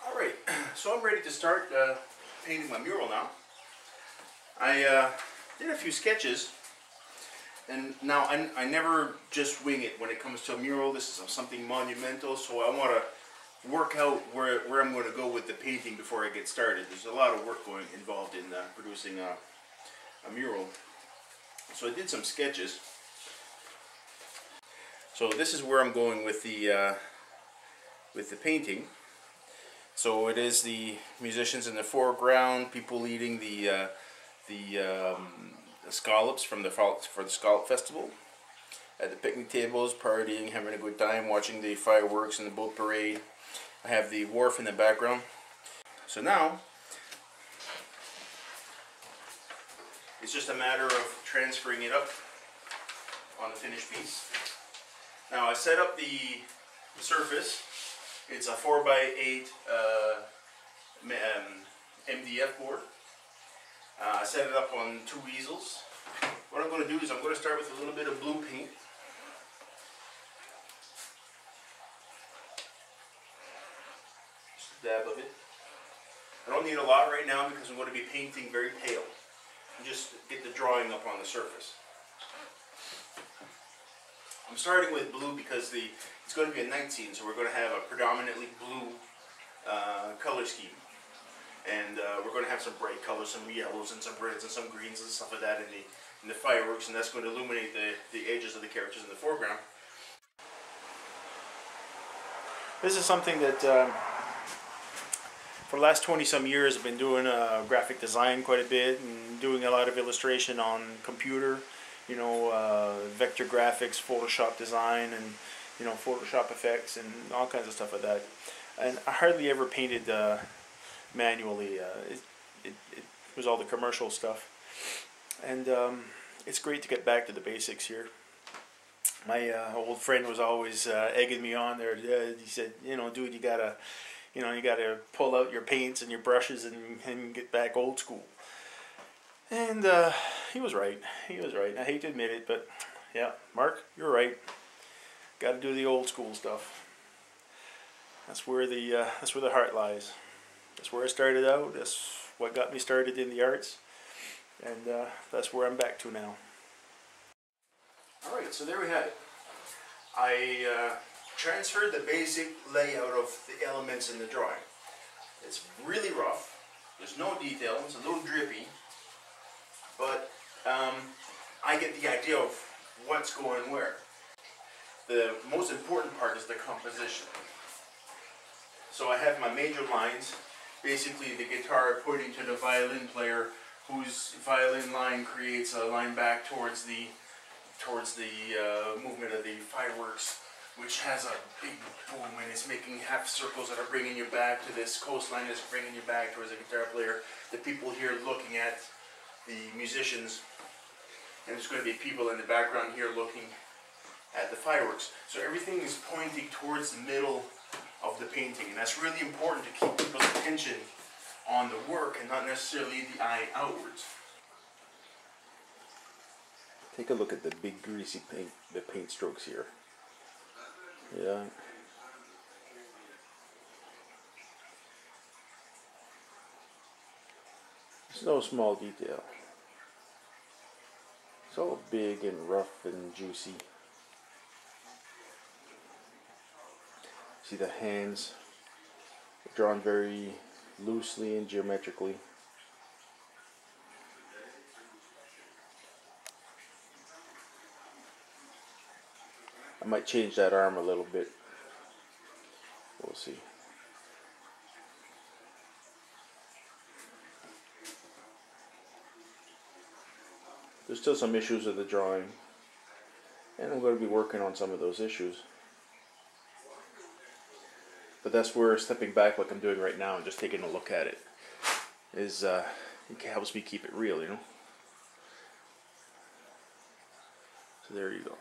Alright, so I'm ready to start painting my mural now. I did a few sketches, and now I never just wing it when it comes to a mural. This is something monumental, so I want to work out where I'm going to go with the painting before I get started. There's a lot of work involved in producing a mural. So I did some sketches. So this is where I'm going with the painting. So it is the musicians in the foreground, people eating the scallops for the Scallop festival. At the picnic tables, partying, having a good time, watching the fireworks and the boat parade. I have the wharf in the background. So now it's just a matter of transferring it up on the finished piece. Now I set up the surface. It's a 4x8 MDF board. I set it up on 2 easels. What I'm going to do is I'm going to start with a little bit of blue paint. Just a dab of it. I don't need a lot right now because I'm going to be painting very pale. And just get the drawing up on the surface. I'm starting with blue because it's going to be a night scene, so we're going to have a predominantly blue color scheme. And we're going to have some bright colors, some yellows and some reds and some greens and stuff like that in the fireworks, and that's going to illuminate the edges of the characters in the foreground. This is something that for the last 20-some years I've been doing graphic design quite a bit and doing a lot of illustration on computer. You know, vector graphics, Photoshop design, and you know, Photoshop effects, and all kinds of stuff like that. And I hardly ever painted manually. It was all the commercial stuff, and it's great to get back to the basics here. My old friend was always egging me on there. He said, "You know, dude, you gotta pull out your paints and your brushes and get back old school." And he was right. He was right. I hate to admit it, but yeah, Mark, you're right. Got to do the old school stuff. That's where the heart lies. That's where I started out. That's what got me started in the arts, and that's where I'm back to now. All right, so there we have it. I transferred the basic layout of the elements in the drawing. It's really rough. There's no detail. It's a little drippy. But I get the idea of what's going where. The most important part is the composition. So I have my major lines, basically the guitar pointing to the violin player, whose violin line creates a line back towards the movement of the fireworks, which has a big boom and it's making half circles that are bringing you back to this coastline that's bringing you back towards the guitar player. The people here looking at the musicians, and there's going to be people in the background here looking at the fireworks. So everything is pointing towards the middle of the painting, and that's really important to keep people's attention on the work and not necessarily the eye outwards. Take a look at the big greasy paint strokes here. Yeah. It's no small detail. It's all big and rough and juicy. See the hands drawn very loosely and geometrically. I might change that arm a little bit. We'll see. There's still some issues with the drawing, and I'm going to be working on some of those issues. But that's where stepping back like I'm doing right now and just taking a look at it is it helps me keep it real, you know. So there you go.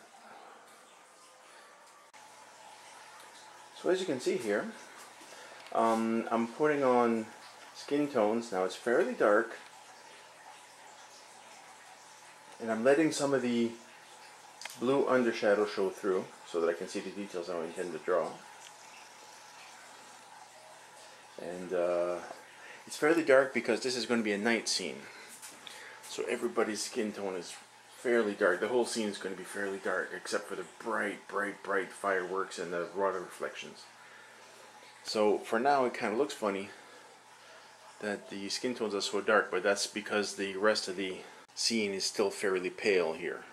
So as you can see here, I'm putting on skin tones. Now it's fairly dark, and I'm letting some of the blue undershadow show through so that I can see the details I intend to draw. And and it's fairly dark because this is going to be a night scene. So everybody's skin tone is fairly dark. The whole scene is going to be fairly dark, except for the bright, bright, bright fireworks and the water reflections. So for now, it kind of looks funny that the skin tones are so dark, but that's because the rest of the scene is still fairly pale here.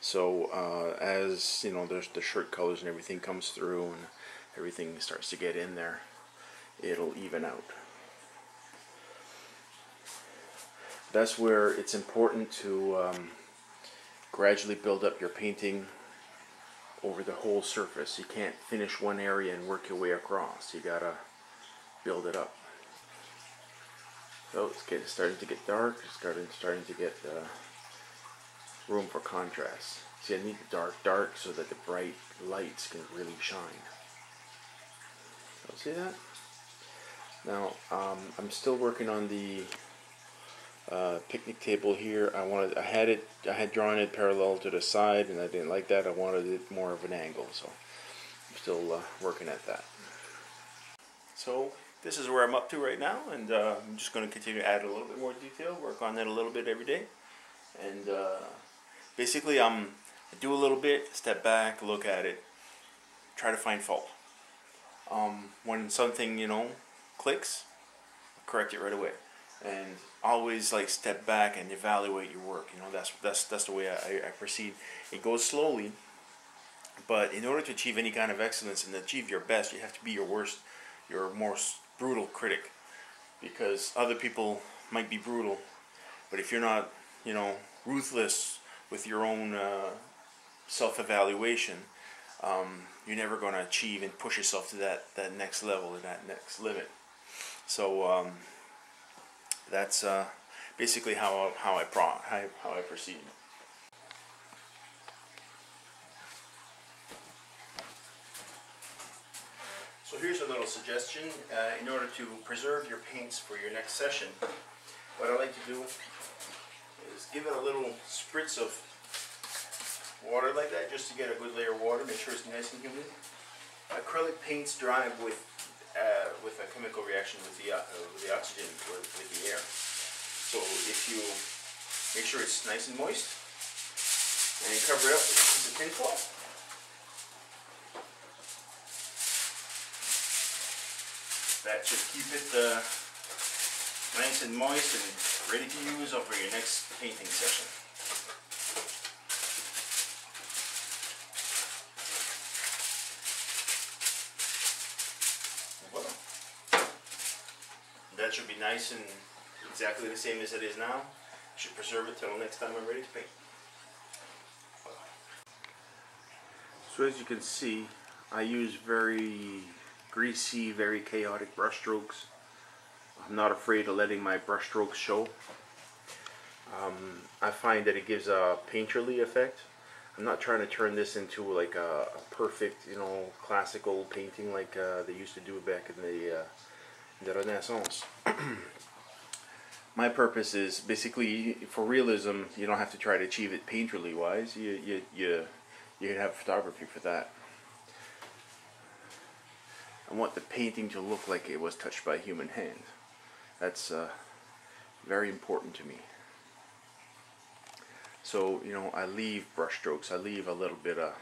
So as you know, there's the shirt colors and everything comes through, and everything starts to get in there, it'll even out. That's where it's important to gradually build up your painting over the whole surface. You can't finish one area and work your way across. You gotta build it up. So it's starting to get dark. It's starting to get room for contrast. See, I need the dark so that the bright lights can really shine. So see that? Now I'm still working on the picnic table here. I had drawn it parallel to the side, and I didn't like that. I wanted it more of an angle, so I'm still working at that. So this is where I'm up to right now, and I'm just going to continue to add a little bit more detail, work on that a little bit every day, and basically I do a little bit, step back, look at it, try to find fault. When something, you know, clicks, correct it right away. And always like step back and evaluate your work. You know, that's the way I proceed. It goes slowly, but in order to achieve any kind of excellence and achieve your best, you have to be your most brutal critic, because other people might be brutal, but if you're not, you know, ruthless with your own self-evaluation, you're never going to achieve and push yourself to that next level or that next limit. So that's basically how I proceed. So here's a little suggestion. In order to preserve your paints for your next session, what I like to do is give it a little spritz of water like that, just to get a good layer of water. Make sure it's nice and humid. Acrylic paints dry with a chemical reaction with the oxygen or with the air. So if you make sure it's nice and moist, and you cover it up with a piece of tin foil, that should keep it nice and moist and ready to use over your next painting session. That should be nice and exactly the same as it is now. I should preserve it till next time I'm ready to paint. So as you can see, I use very greasy, very chaotic brush strokes. I'm not afraid of letting my brush strokes show. I find that it gives a painterly effect. I'm not trying to turn this into like a perfect, you know, classical painting like they used to do back in the Renaissance. My purpose is basically, for realism, you don't have to try to achieve it painterly wise. You can have photography for that. I want the painting to look like it was touched by a human hand. That's very important to me. So, you know, I leave brush strokes. I leave a little bit of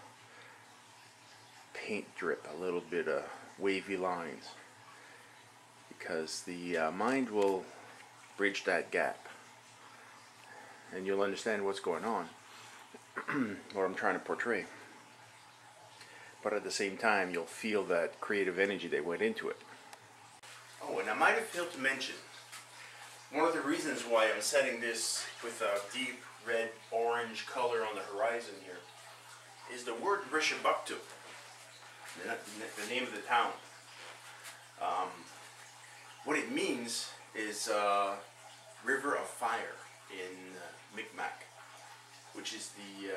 paint drip, a little bit of wavy lines, because the mind will bridge that gap, and you'll understand what's going on, what I'm trying to portray. But at the same time, you'll feel that creative energy that went into it. Oh, and I might have failed to mention, one of the reasons why I'm setting this with a deep red orange color on the horizon here is the word Rishabuktu, the name of the town. What it means is river of fire in Mi'kmaq, which is the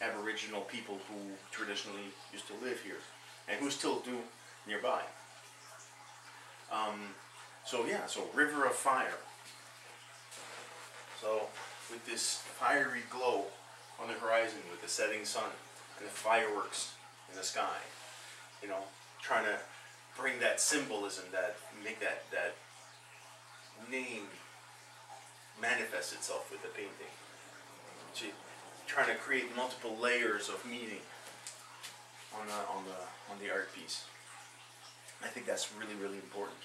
Aboriginal people who traditionally used to live here and who still do nearby. So yeah, so river of fire. So with this fiery glow on the horizon, with the setting sun and the fireworks in the sky, you know, trying to bring that symbolism, that make that name manifest itself with the painting. So trying to create multiple layers of meaning on the art piece. I think that's really, really important.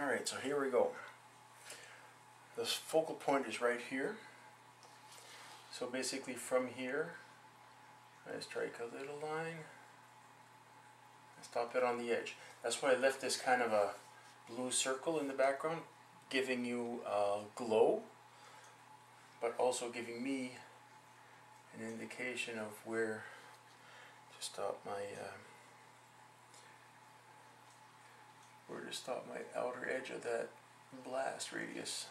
Alright, so here we go. The focal point is right here. So basically from here, I strike a little line, I stop it on the edge. That's why I left this kind of a blue circle in the background, giving you a glow, but also giving me an indication of where to stop my outer edge of that blast radius.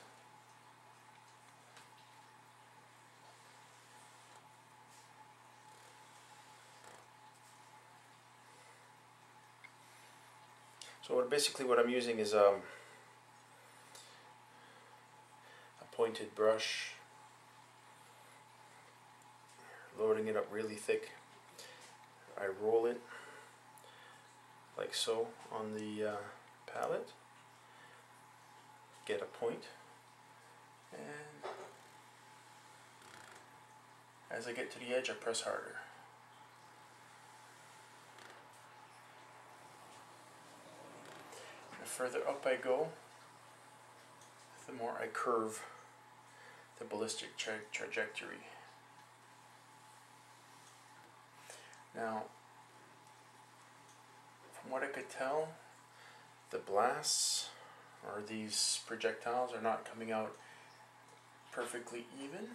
So basically what I'm using is a pointed brush, loading it up really thick. I roll it like so on the palette, get a point, and as I get to the edge I press harder. The further up I go, the more I curve the ballistic trajectory. Now, from what I could tell, the blasts or these projectiles are not coming out perfectly even.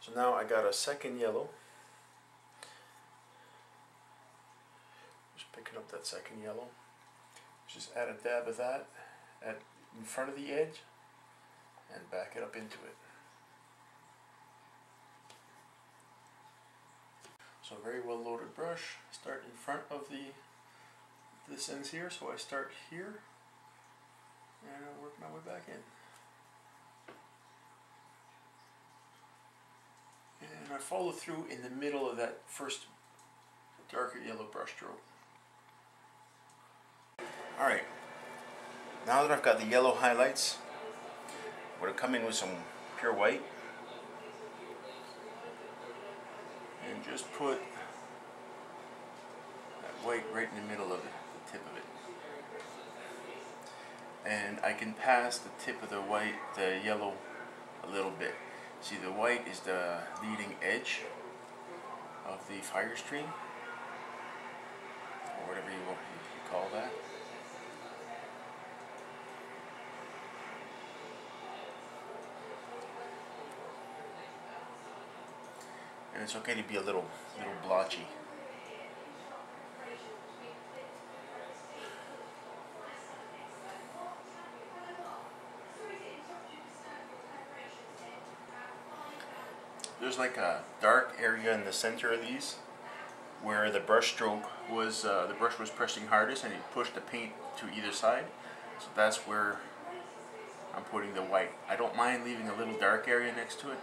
So now I got a second yellow. Just picking up that second yellow. Just add a dab of that in front of the edge and back it up into it. So very well loaded brush. Start in front of this ends here, so I start here and I work my way back in. And I follow through in the middle of that first darker yellow brush stroke. Alright, now that I've got the yellow highlights, I'm going to come in with some pure white and just put that white right in the middle of it, the tip of it. And I can pass the tip of the yellow a little bit. See, the white is the leading edge of the fire stream, or whatever you call that. And it's okay to be a little blotchy. There's like a dark area in the center of these where the brush stroke was, the brush was pressing hardest and it pushed the paint to either side. So that's where I'm putting the white. I don't mind leaving a little dark area next to it.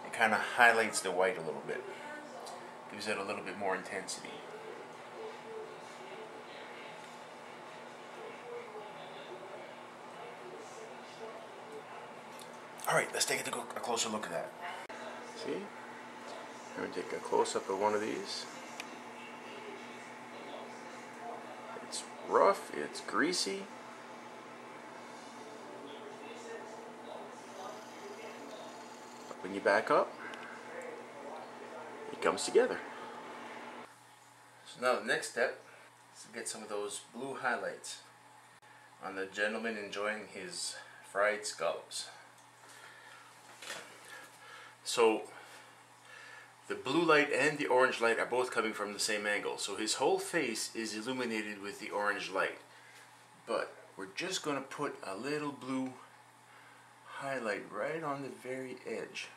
It kind of highlights the white a little bit. Gives it a little bit more intensity. Alright, let's take a closer look at that. See? I'm going to take a close-up of one of these. It's rough, it's greasy. But when you back up, it comes together. So now the next step is to get some of those blue highlights on the gentleman enjoying his fried scallops. So the blue light and the orange light are both coming from the same angle. So his whole face is illuminated with the orange light. But we're just going to put a little blue highlight right on the very edge.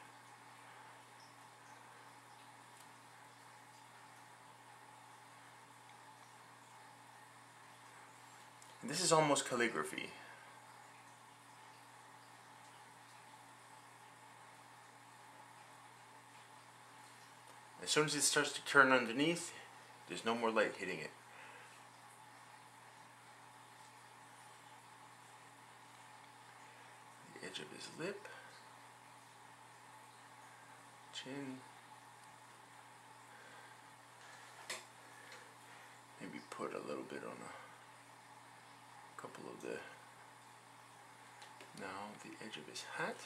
And this is almost calligraphy. As soon as it starts to turn underneath, there's no more light hitting it. The edge of his lip, chin, maybe put a little bit on a couple of the, now the edge of his hat.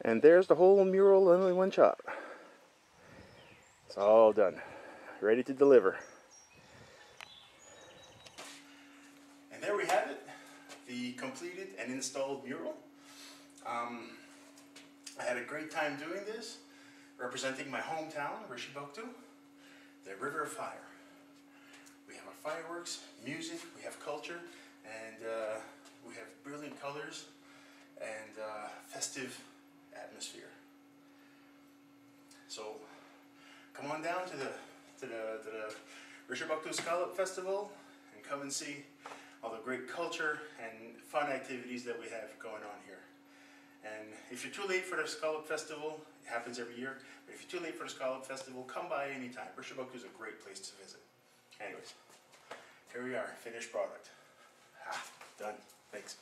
And there's the whole mural in one shot. It's all done. Ready to deliver. And there we have it. The completed and installed mural. I had a great time doing this, representing my hometown, Rishiboktu, the River of Fire. We have our fireworks, music, we have culture, and we have brilliant colors and festive atmosphere. So come on down to the Rishiboktu Scallop Festival and come and see all the great culture and fun activities that we have going on here. And if you're too late for the Scallop Festival, it happens every year, but if you're too late for the Scallop Festival, come by anytime. Rishiboktu is a great place to visit. Anyways, here we are, finished product. Done. Thanks.